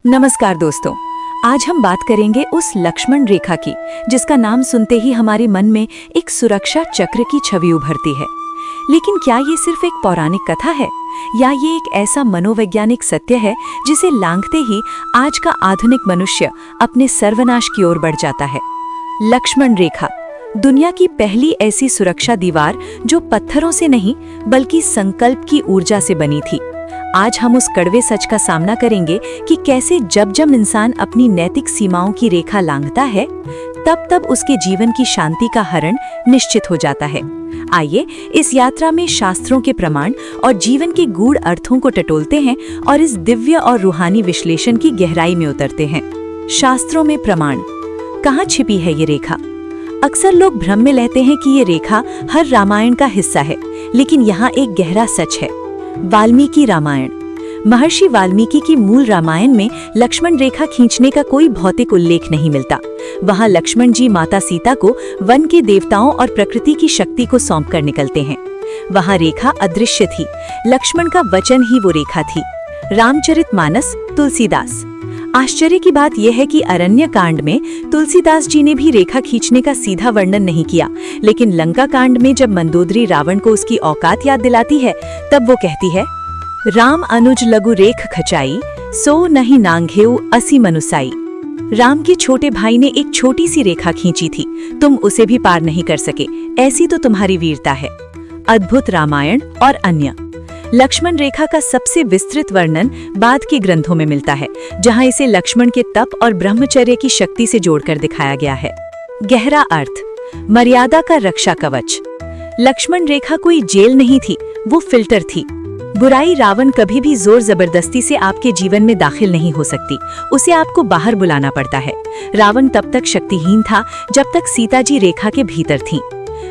नमस्कार दोस्तों, आज हम बात करेंगे उस लक्ष्मण रेखा की जिसका नाम सुनते ही हमारे मन में एक सुरक्षा चक्र की छवि उभरती है। लेकिन क्या ये सिर्फ एक पौराणिक कथा है या ये एक ऐसा मनोवैज्ञानिक सत्य है जिसे लांघते ही आज का आधुनिक मनुष्य अपने सर्वनाश की ओर बढ़ जाता है। लक्ष्मण रेखा दुनिया की पहली ऐसी सुरक्षा दीवार जो पत्थरों से नहीं बल्कि संकल्प की ऊर्जा से बनी थी। आज हम उस कड़वे सच का सामना करेंगे कि कैसे जब जब इंसान अपनी नैतिक सीमाओं की रेखा लांघता है तब तब उसके जीवन की शांति का हरण निश्चित हो जाता है। आइए इस यात्रा में शास्त्रों के प्रमाण और जीवन के गूढ़ अर्थों को टटोलते हैं और इस दिव्य और रूहानी विश्लेषण की गहराई में उतरते हैं। शास्त्रों में प्रमाण। कहाँ छिपी है ये रेखा? अक्सर लोग भ्रम में रहते हैं कि ये रेखा हर रामायण का हिस्सा है, लेकिन यहाँ एक गहरा सच है। वाल्मीकि रामायण। महर्षि वाल्मीकि की मूल रामायण में लक्ष्मण रेखा खींचने का कोई भौतिक उल्लेख नहीं मिलता। वहां लक्ष्मण जी माता सीता को वन के देवताओं और प्रकृति की शक्ति को सौंपकर निकलते हैं। वहां रेखा अदृश्य थी, लक्ष्मण का वचन ही वो रेखा थी। रामचरितमानस, तुलसीदास। आश्चर्य की बात यह है कि अरण्य कांड में तुलसीदास जी ने भी रेखा खींचने का सीधा वर्णन नहीं किया, लेकिन लंका कांड में जब मंदोदरी रावण को उसकी औकात याद दिलाती है तब वो कहती है, राम अनुज लघु रेख खचाई, सो नहीं नांघेउ असी मनुसाई। राम के छोटे भाई ने एक छोटी सी रेखा खींची थी, तुम उसे भी पार नहीं कर सके, ऐसी तो तुम्हारी वीरता है। अद्भुत रामायण और अन्य। लक्ष्मण रेखा का सबसे विस्तृत वर्णन बाद के ग्रंथों में मिलता है, जहां इसे लक्ष्मण के तप और ब्रह्मचर्य की शक्ति से जोड़कर दिखाया गया है। गहरा अर्थ। मर्यादा का रक्षा कवच। लक्ष्मण रेखा कोई जेल नहीं थी, वो फिल्टर थी। बुराई रावण कभी भी जोर जबरदस्ती से आपके जीवन में दाखिल नहीं हो सकती, उसे आपको बाहर बुलाना पड़ता है। रावण तब तक शक्तिहीन था जब तक सीता जी रेखा के भीतर थीं।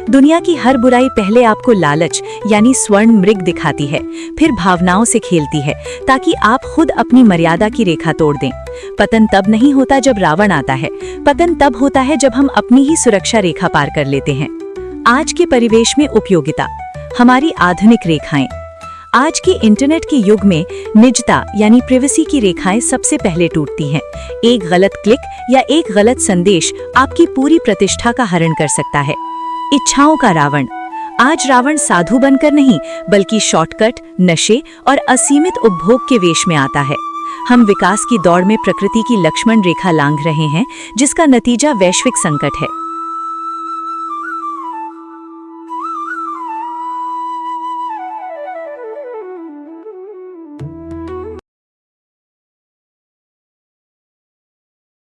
दुनिया की हर बुराई पहले आपको लालच यानी स्वर्ण मृग दिखाती है, फिर भावनाओं से खेलती है ताकि आप खुद अपनी मर्यादा की रेखा तोड़ दें। पतन तब नहीं होता जब रावण आता है, पतन तब होता है जब हम अपनी ही सुरक्षा रेखा पार कर लेते हैं। आज के परिवेश में उपयोगिता। हमारी आधुनिक रेखाएं। आज के इंटरनेट के युग में निजता यानी प्राइवेसी की रेखाएं सबसे पहले टूटती हैं। एक गलत क्लिक या एक गलत संदेश आपकी पूरी प्रतिष्ठा का हरण कर सकता है। इच्छाओं का रावण। आज रावण साधु बनकर नहीं बल्कि शॉर्टकट, नशे और असीमित उपभोग के वेश में आता है। हम विकास की दौड़ में प्रकृति की लक्ष्मण रेखा लांघ रहे हैं, जिसका नतीजा वैश्विक संकट है।